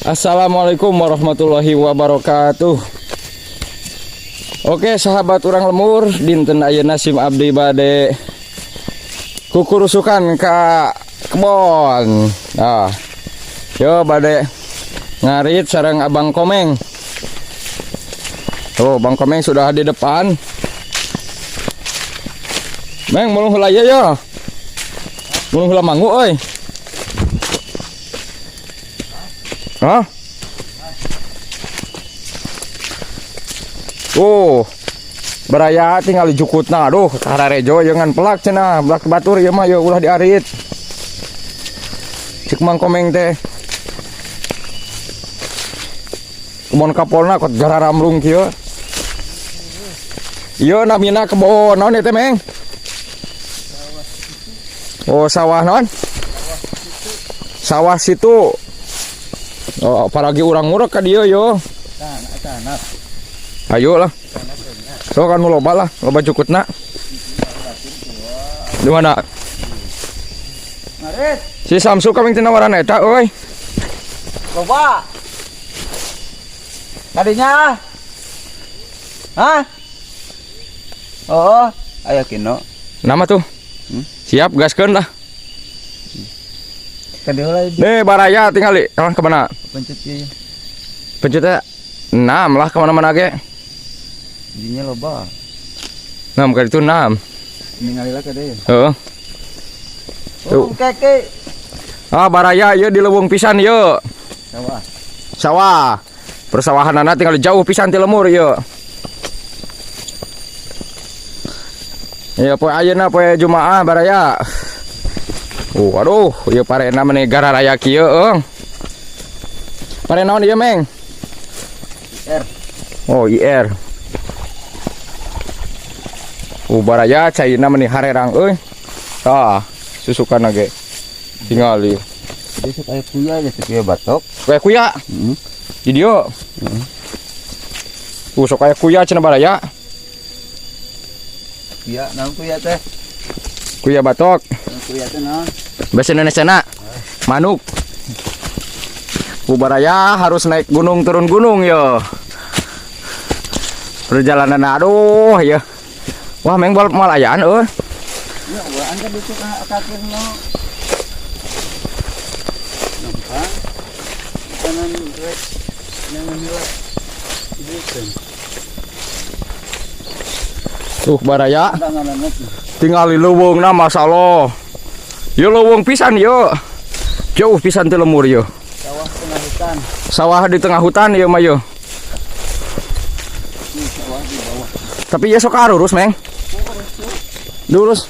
Assalamualaikum warahmatullahi wabarakatuh. Oke sahabat urang lemur, dinten ayeuna sim abdi bade kukurusukan ka kebon. Nah, yo bade ngarit sareng Abang Komeng. Oh, Bang Komeng sudah di depan. Meng, mulung heula ye yo. Mulung heula manggu euy. Hah? Beraya tinggal di jukutna. Aduh, tararejo jangan pelak cenah, belak batur ieu mah yo ulah diarit. Cek Mang Komeng teh. Kebon kapolna kot jararamrung kieu. Ieu namina kebon naon teh, Meng? Oh, sawah naon? Sawah situ. Oh, paragi urang ngurek ka dieu yo. Ayo lah. So kan loba lah, loba cukutna. Di mana? Ngarit. Si Samsu kaming tinawaran eta euy. Loba. Tadinya. Hah? Oh, aya kino. Nama tuh. Siap gaskeun lah. Kadeu di Nih baraya tingali. Emang kemana? pencet ieu. Pencetnya 6 lah kemana-mana ge. Dinya loba. 6 kali itu 6. Ningali lah kadeu. Heeh. Oh, keke. Ah baraya ieu di leuweung pisan ieu. Sawah. Sawah. Persawahanana tinggal jauh pisan ti lemur ieu. Ya poe ayeuna poe Jumaah baraya. Aduh, ieu parena meni gara raya kieu, Eung. Pare naon ieu, Meng? IR. Oh, IR. Baraya caina meni harerang euy. Tah, susukan ge. Tingali. Jadi kayak kuya aja sih kayak batok. Kayak kuya. Di dieu. Sok kayak kuya cenah baraya. Kuya, naon kuya teh? Kuya batok. Kuya teh naon? Bahasa Indonesia na manuk. Baraya harus naik gunung turun gunung yo. Perjalanan aduh ya. Wah Meng bal mal ayaan euy. Ya, gua angkat itu kakek no. Nampak. Kanan rek yang menilai. Baraya Tanganan tinggal di leuweungna masallah. Yo leuweung pisan yo. Jauh pisan ti lemur yo. sawah tengah hutan. Sawah di tengah hutan yo mah yo. Ini sawah di bawah. Tapi ya sok arurus Meng. Lurus.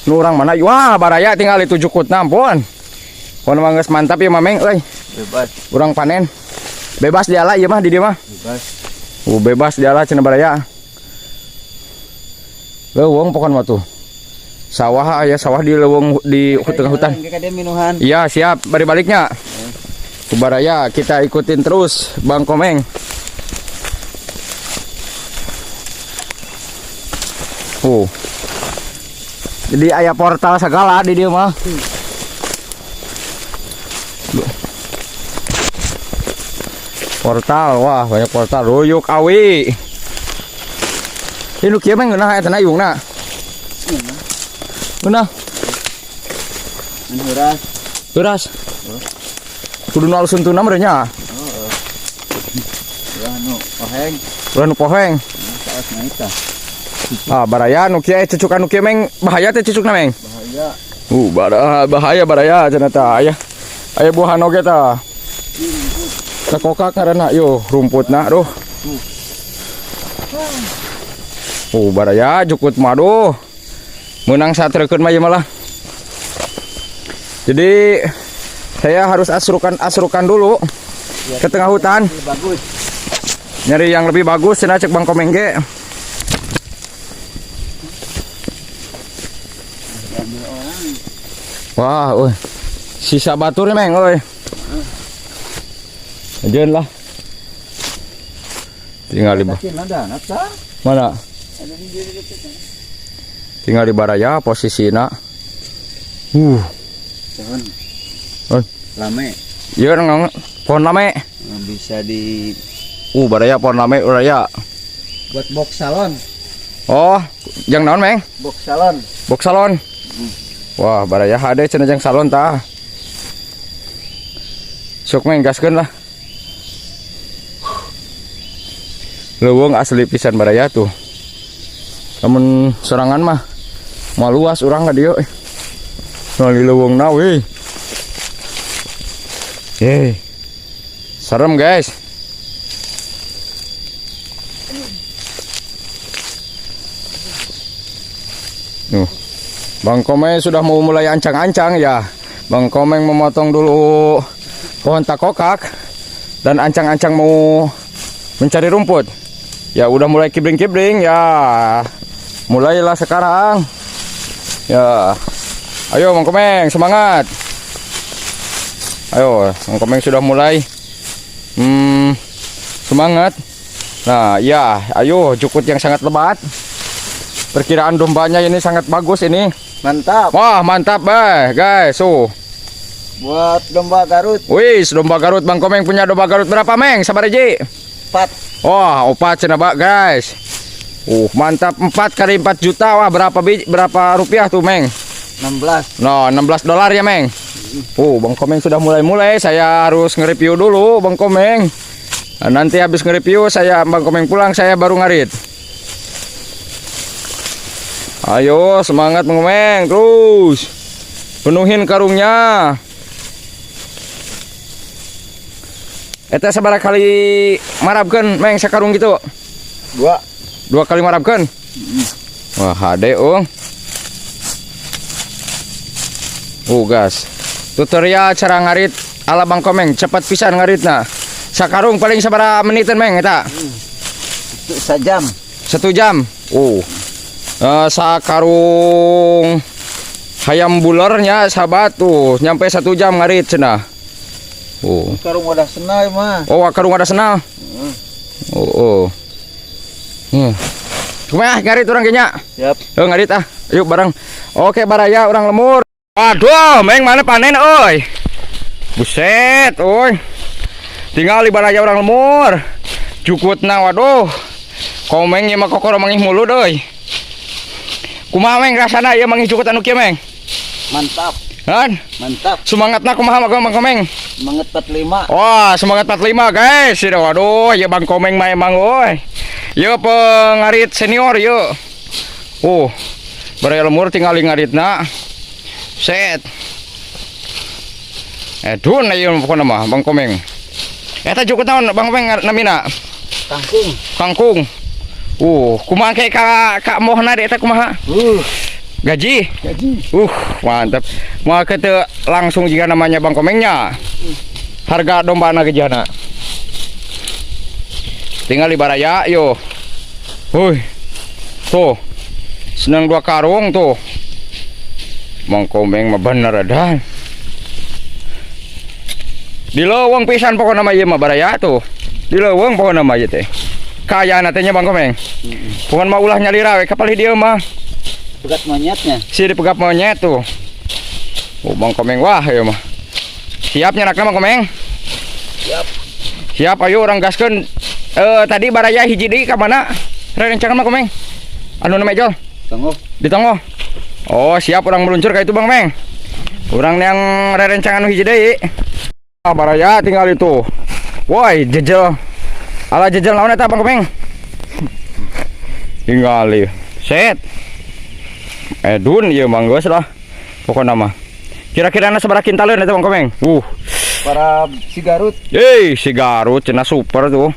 Nu urang mana? Wah, baraya tinggal di 7 kutna ampun. Pon mah geus mantap ya mah Meng euy. Bebas. Urang panen. Bebas diala ieu mah di dieu mah. Bebas. Bebas diala cenah baraya. Leuweung pokon mah tuh. Sawah aya sawah di leuweung di tengah hutan. Minuhan. Iya, siap. Balik-baliknya. Baraya kita ikutin terus Bang Komeng. Jadi aya portal segala di dieu mah. Portal, wah banyak portal. Ruyuk awi. Ini kieu Meng geunah eta na iungna. Geunah. Menhuras. Beras. Kudu nu alus untuna meureun nya. Ya nu poheng. Ulah nu poheng. Saos naita. Baraya nu kieu cucukan nu kieu Meng bahaya teh cucukna Meng. Bahaya. Bahaya baraya cenah tah aya. Aya buahan oge tah. Kakokak karena yo rumputna aduh. Baraya jukut mah aduh. Menang satreukeun mah ieu malah. Jadi saya harus asrukan dulu ke tengah hutan. Bagus. Nyari yang lebih bagus cenah cek Bang Komeng ge. Wah, sisa batur Meng euy. Ajeun lah. Tinggal di mana? Tinggal di baraya posisina. Lame. Iya nang pohon lame. Bisa di Baraya pohon lame baraya. buat box salon. Oh, jang naon Meng? Box salon. Box salon. Wah, baraya hade cenah jang salon tah. Sok Meng gaskeun lah. Leuweung asli pisan baraya tuh. Lamun sorangan mah mah luas urang ka dieu. Ngali leuweungna we. Serem guys. Bang Komeng sudah mau mulai ancang-ancang ya. Bang Komeng memotong dulu pohon takokak dan ancang-ancang mau mencari rumput. Ya udah mulai kibring-kibring ya. Mulailah sekarang. Ya. Ayo Bang Komeng semangat. Ayo Bang Komeng sudah mulai semangat. Nah ya, ayo jukut yang sangat lebat. Perkiraan dombanya ini sangat bagus ini. Mantap. Wah mantap guys. Buat domba Garut. Wih, domba Garut. Bang Komeng punya domba Garut berapa Meng? Sabar Ji. 4. Wah, 4 cenah Pak guys. Mantap 4 kali 4 juta. Wah, berapa rupiah tuh Meng? 16. No, $16 ya Meng. Bang Komeng sudah mulai. Saya harus nge-review dulu Bang Komeng. Nah, nanti habis nge-review Bang Komeng pulang saya baru ngarit. Ayo semangat Bang Komeng terus. Penuhin karungnya. Eta sabaraha kali marabkeun Meng sakarung gitu? 2 kali marabkeun. Wah, hade gas. Tutorial cara ngarit ala Bang Komeng, cepat pisan ngaritna. Sakarung paling sabaraha menitan Meng eta? Sejam. 1 jam. Sakarung hayam bulernya sahabat tuh nyampe 1 jam ngarit cenah. Karung wadah senal mah. Karung wadah senal. Kumaha ngarit urang kenya? Siap. Ngarit Yuk bareng. Oke baraya orang lemur. Waduh, Meng mana panen euy. Buset, tinggal di baraya orang lemur. Cukutna waduh. Komeng ieu mah kokoro mangih mulu deui. Kumaha Meng rasana ieu mangih cukut anu kieu Meng? Mantap. Kan? Mantap. Semangatna kumaha Bang Komeng? Semangat 45. Wah, semangat 45 guys. Waduh, ya Bang Komeng mah emang ya pengarit senior ya. Baraya lemur tinggal ngaritna. Set. Dun ayeuna pokona mah Bang Komeng. Eta cukup naon Bang Komeng namina? Kangkung. Kumaha ke ka mohna eta kumaha? Gaji. Mantap. Mau kita langsung jika namanya Bang Komengnya. Harga domba na gejana. Tinggal di baraya yo. Tuh. Senang 2 karung tuh. Bang Komeng mah bener ada. Di leuweung pisan pokona mah ieu mah baraya tuh. Di leuweung pokona mah ieu teh. Kaya na teh nya Bang Komeng. Pokon mah ulah nyalira we kapal dieu mah. Pegat monyetnya. Si dipegap monyet tuh. Bang Komeng wah ya mah. Siap nyerakna Bang Komeng? Siap ayo orang gaskeun. Tadi baraya hiji deui ka mana? Rencangan Bang Komeng. Anu na mejol? Tonggo. Di Tonggo. Siap orang meluncur ka itu Bang Komeng. Urang yang rerencangan hiji deui. Baraya tinggal itu. Woi, jejel. Ala jejel naon eta Bang Komeng? Tinggali. Set. Dun ieu mah geus lah. Pokona mah. Kira-kira sabaraha kintaleuan eta Bang Komeng? Para si Garut. Si Garut cenah super tuh.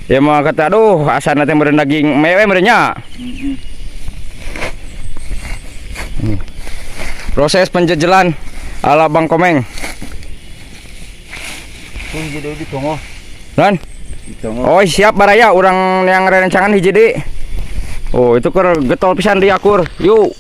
Ya mah kata aduh asana teh meureun daging mewe meureun nya. Proses penjejelan ala Bang Komeng. Hiji deui di Tonggo. Dan? Siap baraya urang yang rencangan hiji deui. Itu keur getol pisan diakur. Yuk.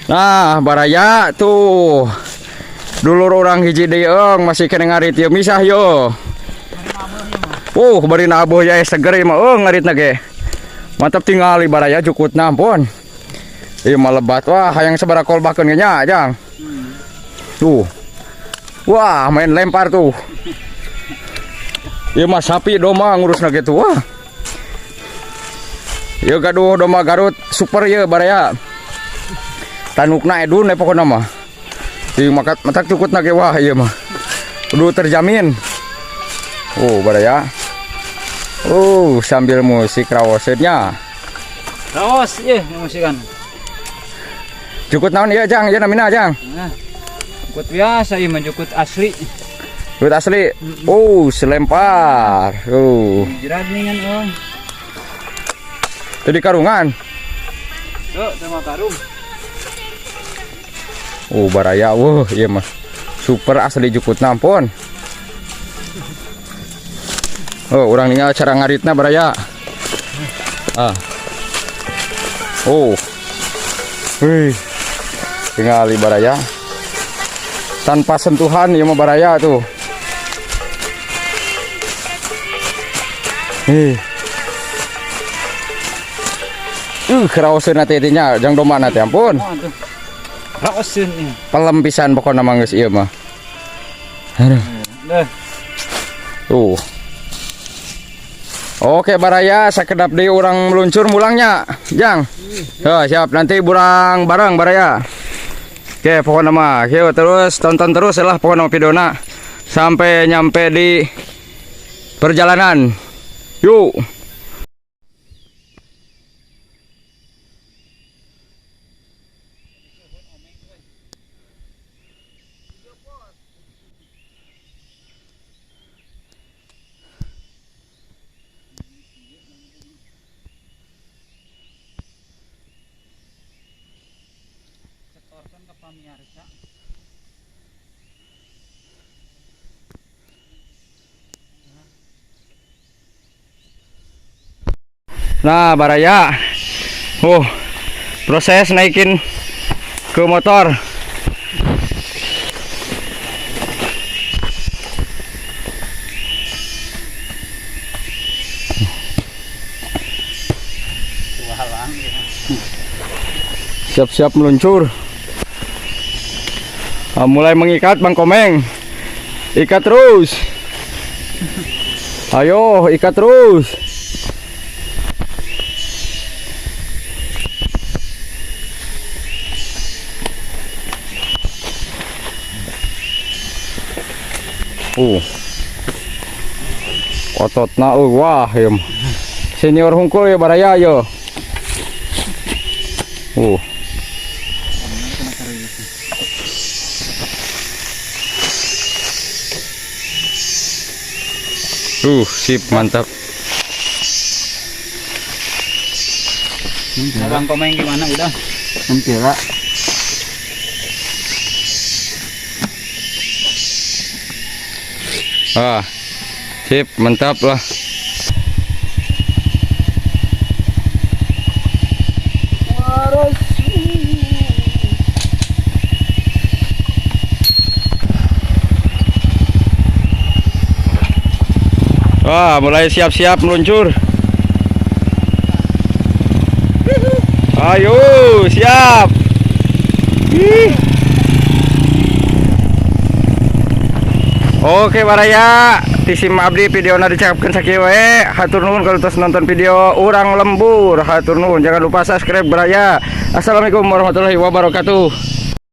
Nah, baraya tuh. Dulur orang hiji deui masih kena ngarit ieu misah yo. Bari nabuh ya seger mah ngaritna ge. Mantap tinggal baraya jukut nampun. Ieu mah lebat wah hayang sabaraha kolbakeun ge nya, Jang. Tuh. Wah, main lempar tuh. Ieu mah sapi doma ngurusna gitu wah. Ieu gaduh doma Garut super ieu baraya. Tanukna edun pokona mah. Di matak cukutna ge wah ieu mah. Kudu terjamin. Oh, baraya. Oh, sambil musik rawoseunnya. Raos ieu musikan. Jukut naon ieu, Jang? Ieu namina, Jang? Nah. Jukut biasa ieu mah jukut asli. Jukut asli. Oh, selempar. Oh. Jeradningan oh. Tadi karungan. Tuh, sama karung. Oh, baraya. Wah, ieu mah super asli jukut nampun. Oh, urang ninggal cara ngaritna baraya. Ah. Oh. Wih. Tinggal baraya. Tanpa sentuhan ieu mah baraya tuh. Keraoseun teh nya jang domana teh ampun. Raoseun ieu. Pelem pisan pokona mah geus ieu mah. Aduh. Tuh. Oke baraya sakedap deui urang meluncur mulangnya, Jang. Tuh, siap nanti burang bareng baraya. Oke, pokoknya mah yuk terus tonton terus lah pokoknya videona sampai nyampe di perjalanan. Yuk. Nah, baraya. Proses naikin ke motor. Siap-siap meluncur. Mulai mengikat Bang Komeng. Ikat terus. Ayo, ikat terus. Ototna wah ya. Senior hungkul ya baraya yo. Sip mantap. Abang Komeng gimana udah? Mentira. Sip mantap lah. Mulai siap-siap meluncur. Ayo, siap. Oke baraya, tisim abdi video dicakapkan sakieu we. Hatur nuhun kalau tos nonton video urang lembur. Hatur nuhun, jangan lupa subscribe baraya. Assalamualaikum warahmatullahi wabarakatuh.